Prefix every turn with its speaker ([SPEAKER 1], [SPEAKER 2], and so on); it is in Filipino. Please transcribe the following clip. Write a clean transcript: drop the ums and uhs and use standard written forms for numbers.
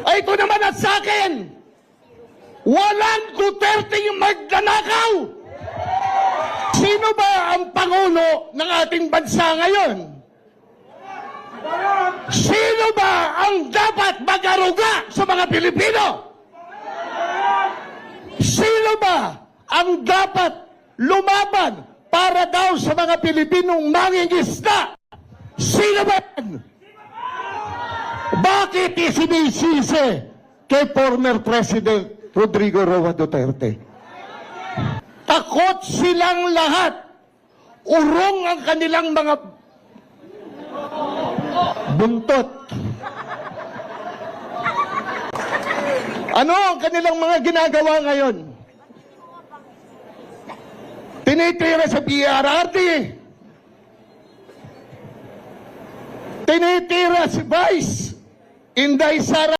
[SPEAKER 1] Ay, ito naman at sa akin, walang Duterte yung magnanakaw. Sino ba ang Pangulo ng ating bansa ngayon? Sino ba ang dapat mag-aruga sa mga Pilipino? Sino ba ang dapat lumaban para daw sa mga Pilipinong mangingisda? Sino ba yan? Bakit isinisisi kay former President Rodrigo Roa Duterte? Takot silang lahat. Urong ang kanilang mga buntot. Ano ang kanilang mga ginagawa ngayon? Tinitira sa PRRD. Tinitira si Vice Inday Sara